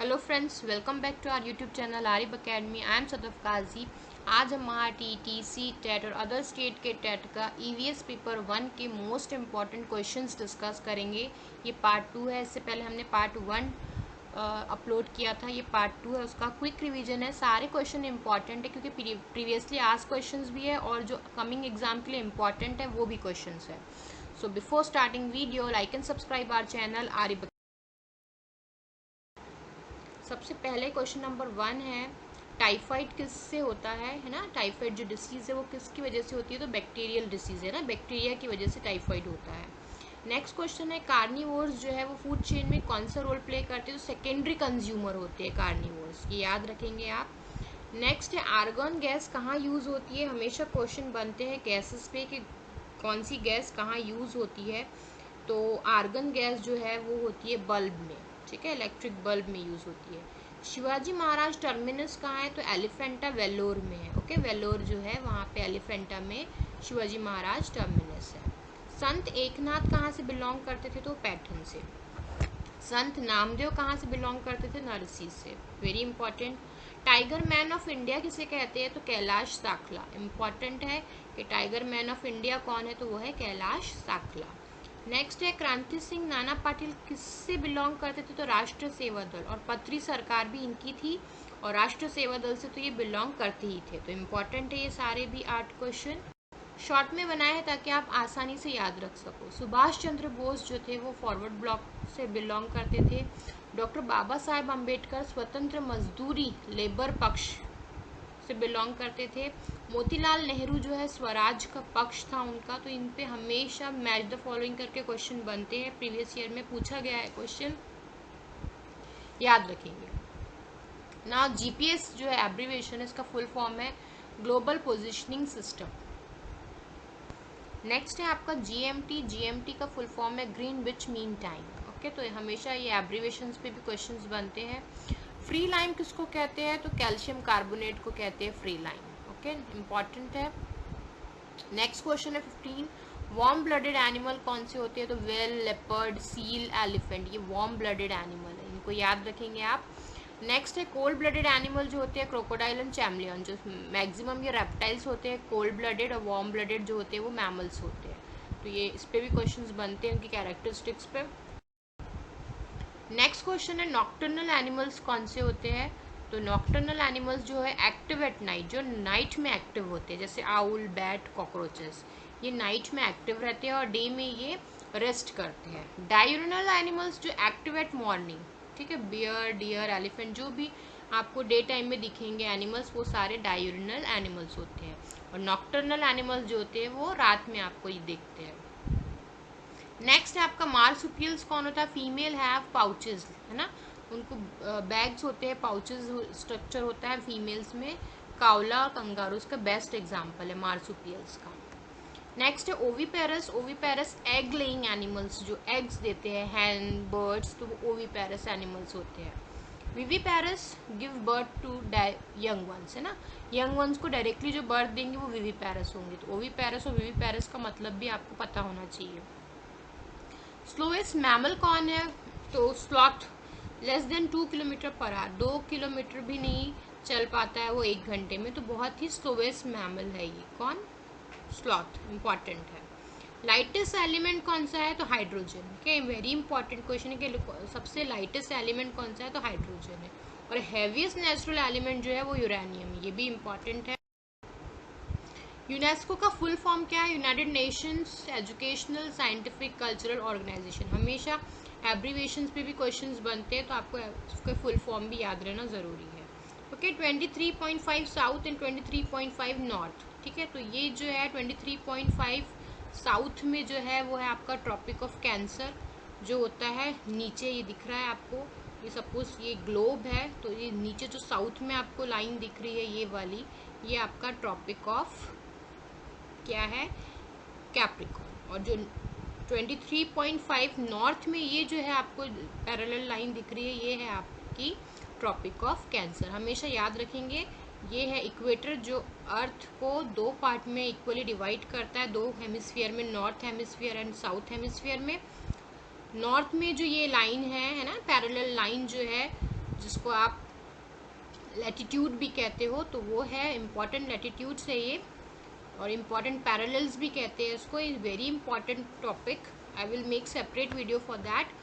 Hello friends, welcome back to our YouTube channel Arif academy. I am Sadaf Kazi. आज हम T C TET और other state के TET का EVS paper 1 के most important questions discuss करेंगे। ये पार्ट 2 है। इससे पहले हमने पार्ट 1 अपलोड किया था। ये पार्ट 2 है, उसका क्विक रिवीजन है। सारे क्वेश्चन इंपॉर्टेंट है क्योंकि प्रीवियसली आज क्वेश्चंस भी है और जो कमिंग एग्जाम के लिए इम्पॉर्टेंट है वो भी क्वेश्चंस है। So before starting video, like and subscribe our channel Arif. सबसे पहले क्वेश्चन नंबर 1 है, टाइफाइड किससे होता है ना। टाइफाइड जो डिसीज़ है वो किसकी वजह से होती है, तो बैक्टीरियल डिसीज़ है ना, बैक्टीरिया की वजह से टाइफाइड होता है। नेक्स्ट क्वेश्चन है, कार्निवोर्स जो है वो फूड चेन में कौन सा रोल प्ले करते हैं, तो सेकेंडरी कंज्यूमर होते हैं कार्निवोर्स, ये याद रखेंगे आप। नेक्स्ट है, आर्गन गैस कहाँ यूज़ होती है। हमेशा क्वेश्चन बनते हैं गैसेस पे कि कौन सी गैस कहाँ यूज़ होती है, तो आर्गन गैस जो है वो होती है बल्ब में, ठीक है, इलेक्ट्रिक बल्ब में यूज़ होती है। शिवाजी महाराज टर्मिनस कहाँ है, तो एलिफेंटा वेल्लोर में है। ओके, वेल्लोर जो है वहाँ पे एलिफेंटा में शिवाजी महाराज टर्मिनस है। संत एकनाथ कहाँ से बिलोंग करते थे, तो पैटर्न से। संत नामदेव कहाँ से बिलोंग करते थे, नरसी से। Very important. Tiger man of India किसे कहते हैं, तो कैलाश साखला। इंपॉर्टेंट है कि टाइगर मैन ऑफ इंडिया कौन है, तो वो है कैलाश साखला। नेक्स्ट है, क्रांति सिंह नाना पाटिल किससे बिलोंग करते थे, तो राष्ट्र सेवा दल, और पत्री सरकार भी इनकी थी और राष्ट्र सेवा दल से तो ये बिलोंग करते ही थे। तो इम्पॉर्टेंट है ये सारे भी 8 क्वेश्चन। शॉर्ट में बनाए हैं ताकि आप आसानी से याद रख सको। सुभाष चंद्र बोस जो थे वो फॉरवर्ड ब्लॉक से बिलोंग करते थे। डॉक्टर बाबा साहेब अम्बेडकर स्वतंत्र मजदूरी लेबर पक्ष से बिलोंग करते थे। मोतीलाल नेहरू जो है स्वराज का पक्ष था उनका। तो इन पे हमेशा मैच द फॉलोइंग करके क्वेश्चन बनते हैं, प्रीवियस ईयर में पूछा गया है क्वेश्चन, याद रखेंगे ना। जीपीएस जो है एब्रीविएशन है, इसका फुल फॉर्म है ग्लोबल पोजिशनिंग सिस्टम। नेक्स्ट है आपका जीएमटी। जीएमटी का फुल फॉर्म है ग्रीनविच मीन टाइम। ओके, तो हमेशा ये एब्रीविएशंस पे भी क्वेश्चंस बनते हैं। फ्री लाइम किसको कहते हैं, तो कैल्शियम कार्बोनेट को कहते हैं फ्री लाइम। ओके, इंपॉर्टेंट है। नेक्स्ट क्वेश्चन है 15, वार्म ब्लडेड एनिमल कौन से होते हैं, तो वेल, लेपर्ड, सील, एलिफेंट, ये वार्म ब्लडेड एनिमल है, इनको याद रखेंगे आप। नेक्स्ट है, कोल्ड ब्लडेड एनिमल जो होते हैं क्रोकोडाइल एंड चैमलियन। जो मैक्सिमम ये रेप्टाइल्स होते हैं कोल्ड ब्लडेड, और वार्म ब्लडेड जो होते हैं वो मैमल्स होते हैं। तो ये इस पे भी क्वेश्चंस बनते हैं उनकी कैरेक्टरिस्टिक्स पे। नेक्स्ट क्वेश्चन है, नॉक्टर्नल एनिमल्स कौन से होते हैं, तो नॉक्टर्नल एनिमल्स जो है एक्टिव एट नाइट, जो नाइट में एक्टिव होते हैं, जैसे आउल, बैट, कॉकरोचेस, ये नाइट में एक्टिव रहते हैं और डे में ये रेस्ट करते हैं। डायurnal एनिमल्स जो एक्टिव एट मॉर्निंग, ठीक है, बियर, डियर, एलिफेंट, जो भी आपको डे टाइम में दिखेंगे एनिमल्स वो सारे डायurnal एनिमल्स होते हैं। और नॉक्टर्नल एनिमल्स जो होते हैं वो रात में आपको ये देखते हैं। नेक्स्ट है आपका मार्सुपियल्स कौन होता है, फीमेल हैव पाउचेस, है ना, उनको बैग्स होते हैं, पाउचेस स्ट्रक्चर होता है फीमेल्स में। कावला और कंगारूस का बेस्ट एग्जांपल है मार्सुपियल्स का। नेक्स्ट है oviparous. Oviparous egg laying animals, जो एग्स देते हैं, हैन, बर्ड्स, तो वो ओवीपेरस एनिमल्स होते हैं। Viviparous give birth to young ones, है ना, यंग वंस को डायरेक्टली जो बर्थ देंगे वो विवीपेरस होंगे। तो ओवीपेरस और विवीपेरस का मतलब भी आपको पता होना चाहिए। स्लोएस्ट मैमल कौन है, तो sloth, less than 2 kilometre per hour, 2 kilometre भी नहीं चल पाता है वो 1 घंटे में, तो बहुत ही स्लोएस्ट मैमल है ये कौन, स्लॉथ। इंपॉर्टेंट है। लाइटेस्ट एलिमेंट कौन सा है, तो hydrogen. Okay, very important question है कि सबसे लाइटेस्ट एलिमेंट कौन सा है, तो हाइड्रोजन है। और हैवीएस्ट नेचुरल एलिमेंट जो है वो यूरेनियम, ये भी इंपॉर्टेंट है। यूनेस्को का फुल फॉर्म क्या है, United Nations Educational Scientific Cultural Organization. हमेशा एब्रीवेशंस पे भी क्वेश्चंस बनते हैं, तो आपको उसका फुल फॉर्म भी याद रहना ज़रूरी है। ओके, 23.5 साउथ एंड 23.5 नॉर्थ, ठीक है, तो ये जो है 23.5 साउथ में जो है वो है आपका ट्रॉपिक ऑफ कैंसर जो होता है, नीचे ये दिख रहा है आपको, ये सपोज ये ग्लोब है, तो ये नीचे जो साउथ में आपको लाइन दिख रही है ये वाली, ये आपका ट्रॉपिक ऑफ क्या है, कैप्रिकॉर्न। और जो 23.5 नॉर्थ में ये जो है आपको पैरेलल लाइन दिख रही है, ये है आपकी ट्रॉपिक ऑफ कैंसर। हमेशा याद रखेंगे ये है इक्वेटर जो अर्थ को 2 पार्ट में इक्वली डिवाइड करता है, 2 हेमिस्फीयर में, north hemisphere and south hemisphere में। नॉर्थ में जो ये लाइन है ना, पैरेलल लाइन जो है, जिसको आप लैटिट्यूड भी कहते हो, तो वो है इम्पॉर्टेंट लैटिट्यूड्स है ये, और इम्पॉर्टेंट पैरेलल्स भी कहते हैं इसको। Is very important topic, I will make separate video for that.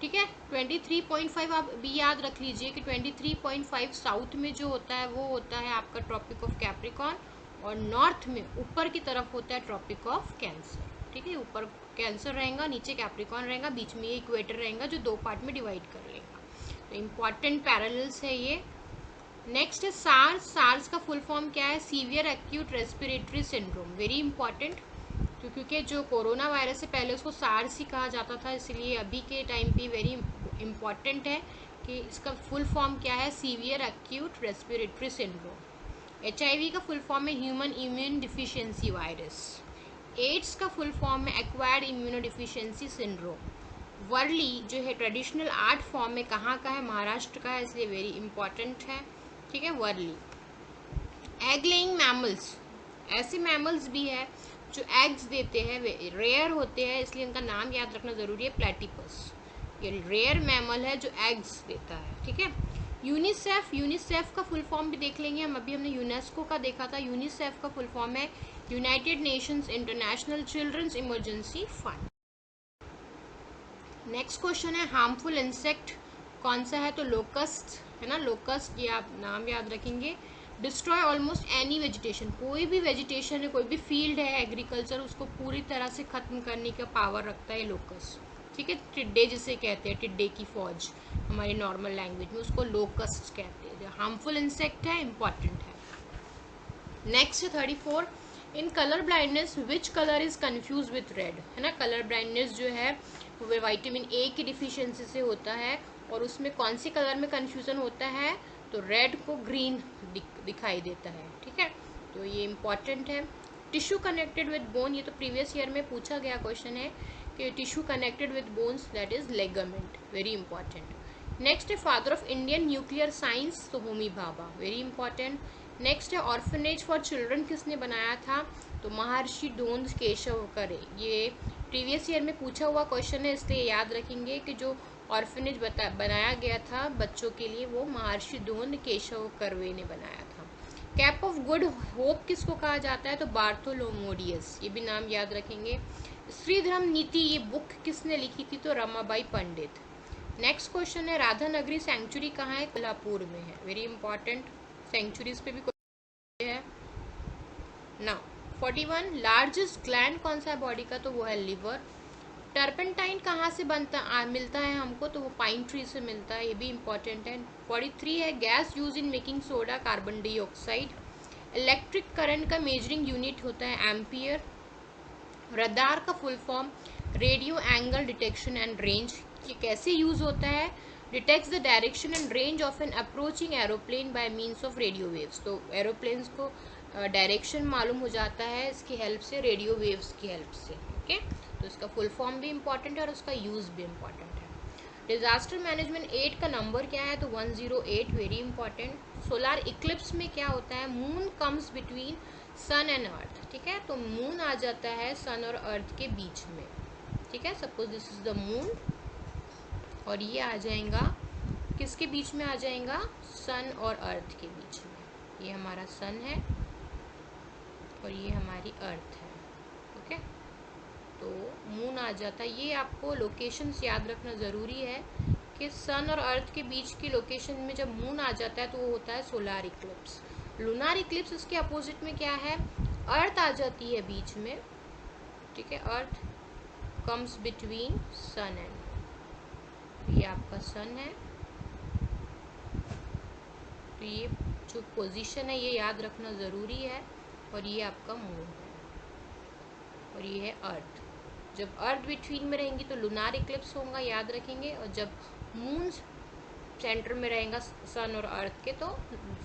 ठीक है, 23.5 आप भी याद रख लीजिए कि 23.5 साउथ में जो होता है वो होता है आपका ट्रॉपिक ऑफ कैप्रिकॉर्न, और नॉर्थ में ऊपर की तरफ होता है ट्रॉपिक ऑफ कैंसर। ठीक है, ऊपर कैंसर रहेगा, नीचे कैप्रिकॉर्न रहेगा, बीच में ये इक्वेटर रहेगा जो 2 पार्ट में डिवाइड कर लेगा। तो इम्पॉर्टेंट पैरेलल्स है ये। नेक्स्ट है सार्स। सार्स का फुल फॉर्म क्या है? Severe acute respiratory syndrome, very important, क्योंकि जो कोरोना वायरस से पहले उसको सार्स ही कहा जाता था, इसलिए अभी के टाइम पे वेरी इंपॉर्टेंट है कि इसका फुल फॉर्म क्या है, severe acute respiratory syndrome. HIV का फुल फॉर्म है human immune deficiency virus. AIDS का फुल फॉर्म है acquired immuno deficiency syndrome. Warli जो है ट्रेडिशनल आर्ट फॉर्म में कहाँ का है? महाराष्ट्र का है, इसलिए वेरी इंपॉर्टेंट है। ठीक है, वर्ली। एग लेइंग मैमल्स, ऐसे मैमल्स भी है जो एग्स देते हैं, वे रेयर होते हैं, इसलिए इनका नाम याद रखना जरूरी है, प्लेटिपस। ये रेयर मैमल है जो एग्स देता है। ठीक है, यूनिसेफ। यूनिसेफ का फुल फॉर्म भी देख लेंगे हम, अभी हमने यूनेस्को का देखा था। यूनिसेफ का फुल फॉर्म है United Nations International Children's Emergency Fund. Next question है हार्मफुल इंसेक्ट कौन सा है? तो लोकस्ट है ना, लोकस्ट, ये आप नाम याद रखेंगे। डिस्ट्रॉय ऑलमोस्ट एनी वेजिटेशन, कोई भी वेजिटेशन है, कोई भी फील्ड है एग्रीकल्चर, उसको पूरी तरह से खत्म करने का पावर रखता है लोकस्ट। ठीक है, टिड्डे जिसे कहते हैं, टिड्डे की फौज हमारी नॉर्मल लैंग्वेज में, उसको लोकस्ट कहते हैं। जो हार्मफुल इंसेक्ट है, इंपॉर्टेंट है। नेक्स्ट है 34। In colour blindness which colour is confuse with red, है ना। कलर ब्लाइंडनेस जो है वो विटामिन ए की डिफिशियंसी से होता है, और उसमें कौन सी कलर में कन्फ्यूजन होता है? तो रेड को ग्रीन दिखाई देता है। ठीक है, तो ये इंपॉर्टेंट है। टिश्यू कनेक्टेड विद बोन, ये तो प्रीवियस ईयर में पूछा गया क्वेश्चन है कि tissue connected with bones, that is ligament, very important. Next है father of Indian nuclear science, तो Homi Bhabha, very important. Next है ऑर्फनेज फॉर चिल्ड्रन किसने बनाया था? तो महर्षि दोन्द केशव करे, ये प्रीवियस ईयर में पूछा हुआ क्वेश्चन है, इसलिए याद रखेंगे कि जो ऑर्फनेज बनाया गया था बच्चों के लिए, वो महर्षि दोन्द केशव करवे ने बनाया था। कैप ऑफ गुड होप किसको कहा जाता है? तो बार्थोलोमोडियस, ये भी नाम याद रखेंगे। स्त्री धर्म नीति, ये बुक किसने लिखी थी? तो रमाबाई पंडित। नेक्स्ट क्वेश्चन है राधा नगरी सेंचुरी कहाँ है? कोल्हापुर में है, वेरी इंपॉर्टेंट, सेंचुरीज पे भी है। नाउ 41, लार्जेस्ट ग्लैंड कौन सा है बॉडी का? तो वो है लिवर। टर्पेंटाइन कहाँ से मिलता है हमको? तो वो पाइन ट्री से मिलता है, ये भी इंपॉर्टेंट है। 43 है gas use in making soda, carbon dioxide. Electric current का मेजरिंग यूनिट होता है एम्पियर। रडार का full form radio angle detection and range, ये कैसे यूज होता है? Detects the direction and range of N approaching aeroplane bye means of radio waves, तो aeroplanes को डायरेक्शन मालूम हो जाता है इसकी हेल्प से, रेडियो वेव्स की हेल्प से। ओके, तो इसका फुल फॉर्म भी इंपॉर्टेंट है और उसका यूज भी इंपॉर्टेंट है। डिजास्टर मैनेजमेंट 8 का नंबर क्या है? तो 108, वेरी इंपॉर्टेंट। सोलार इक्लिप्स में क्या होता है? Moon comes between sun and earth. ठीक है, तो मून आ जाता है सन और अर्थ के बीच में। ठीक है, suppose this is the moon, और ये आ जाएगा किसके बीच में? आ जाएगा सन और अर्थ के बीच में। ये हमारा सन है और ये हमारी अर्थ है। ओके, तो मून आ जाता है। ये आपको लोकेशंस याद रखना ज़रूरी है कि सन और अर्थ के बीच की लोकेशन में जब मून आ जाता है तो वो होता है सोलार इक्लिप्स। लूनार इक्लिप्स इसके अपोजिट में क्या है? अर्थ आ जाती है बीच में। ठीक है, earth comes between sun and, ये आपका सन है, तो ये जो पोजीशन है ये याद रखना ज़रूरी है, और ये आपका मून है, और ये है अर्थ। जब अर्थ बिटवीन में रहेंगी तो लूनार इक्लिप्स होगा, याद रखेंगे, और जब मून सेंटर में रहेगा सन और अर्थ के तो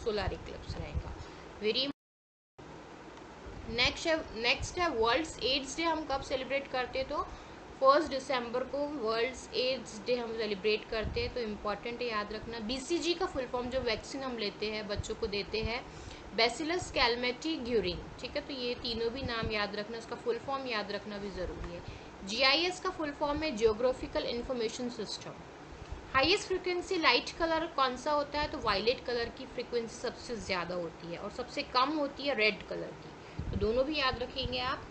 सोलार इक्लिप्स रहेगा। वेरी नेक्स्ट है वर्ल्ड्स एड्स डे। हम कब सेलिब्रेट करते हैं? तो 1 दिसंबर को वर्ल्ड्स एड्स डे हम सेलिब्रेट करते हैं, तो इम्पॉर्टेंट है, याद रखना। BCG का फुल फॉर्म जो वैक्सीन हम लेते हैं बच्चों को देते हैं, बैसिलस कैलमेटी ग्यूरिन। ठीक है, तो ये तीनों भी नाम याद रखना, उसका फुल फॉर्म याद रखना भी ज़रूरी है। GIS का फुल फॉर्म है geographical information system. Highest frequency light colour कौन सा होता है, तो वायलेट कलर की फ्रिक्वेंसी सबसे ज़्यादा होती है और सबसे कम होती है रेड कलर की, तो दोनों भी याद रखेंगे आप।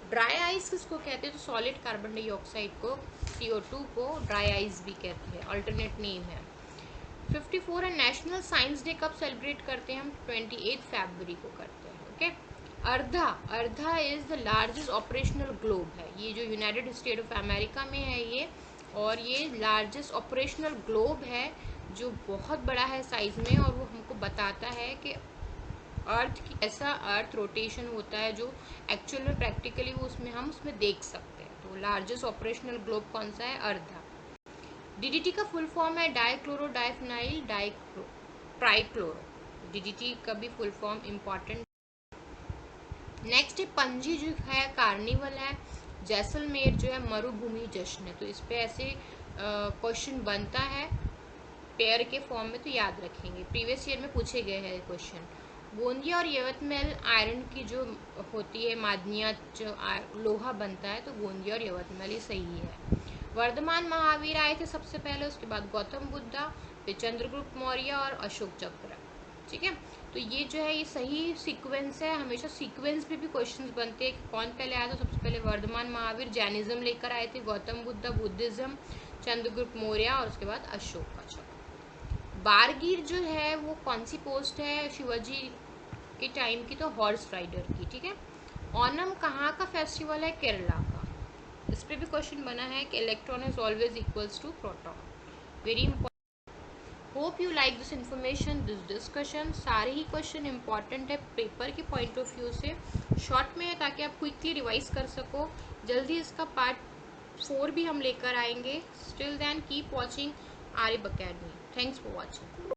ड्राई आइस किसको कहते हैं, तो सॉलिड कार्बन डाइऑक्साइड को, CO2 को ड्राई आइस भी कहते हैं, अल्टरनेट नेम है। 54 है नेशनल साइंस डे कब सेलिब्रेट करते हैं हम, 28 फरवरी को करते हैं। ओके, अर्धा, अर्धा is the largest operational globe है, ये जो यूनाइटेड स्टेट ऑफ अमेरिका में है ये, और ये लार्जेस्ट ऑपरेशनल ग्लोब है जो बहुत बड़ा है साइज में, और वो हमको बताता है कि अर्थ की ऐसा अर्थ रोटेशन होता है जो एक्चुअल में प्रैक्टिकली वो उसमें हम उसमें देख सकते हैं। तो लार्जेस्ट ऑपरेशनल ग्लोब कौन सा है, अर्धा। DDT का फुल फॉर्म है डाइक्लोरो डाइफिनाइल ट्राइक्लोरो, DDT का भी फुल फॉर्म इम्पॉर्टेंट। नेक्स्ट है पंजी जो है कार्निवल है, जैसलमेर जो है मरुभूमि जश्न है, तो इस पे ऐसे क्वेश्चन बनता है पेयर के फॉर्म में, तो याद रखेंगे, प्रीवियस ईयर में पूछे गए हैं क्वेश्चन। गोंदिया और यवतमाल आयरन की जो होती है मादनियात, जो लोहा बनता है, तो गोंदिया और यवतमाल ये सही है। वर्धमान महावीर आए थे सबसे पहले, उसके बाद गौतम बुद्धा, फिर चंद्रगुप्त मौर्य और अशोक चक्र। ठीक है, तो ये जो है ये सही सीक्वेंस है, हमेशा सीक्वेंस पे भी क्वेश्चंस बनते हैं, कौन पहले आया था, सबसे पहले वर्धमान महावीर जैनिज्म लेकर आए थे, गौतम बुद्धा बुद्धिज्म, चंद्रगुप्त मौर्य और उसके बाद अशोक का चक्र। बारगीर जो है वो कौन सी पोस्ट है शिवाजी के टाइम की, तो हॉर्स राइडर की। ठीक है, ओनम कहाँ का फेस्टिवल है, केरला का, इस पर भी क्वेश्चन बना है कि electron is always equals to proton, very important. Hope you like this information, this discussion, सारे ही क्वेश्चन इंपॉर्टेंट है पेपर के पॉइंट ऑफ व्यू से, शॉर्ट में है ताकि आप क्विकली रिवाइज कर सको। जल्दी इसका पार्ट 4 भी हम लेकर आएंगे। Still then keep watching Arib academy. Thanks for watching.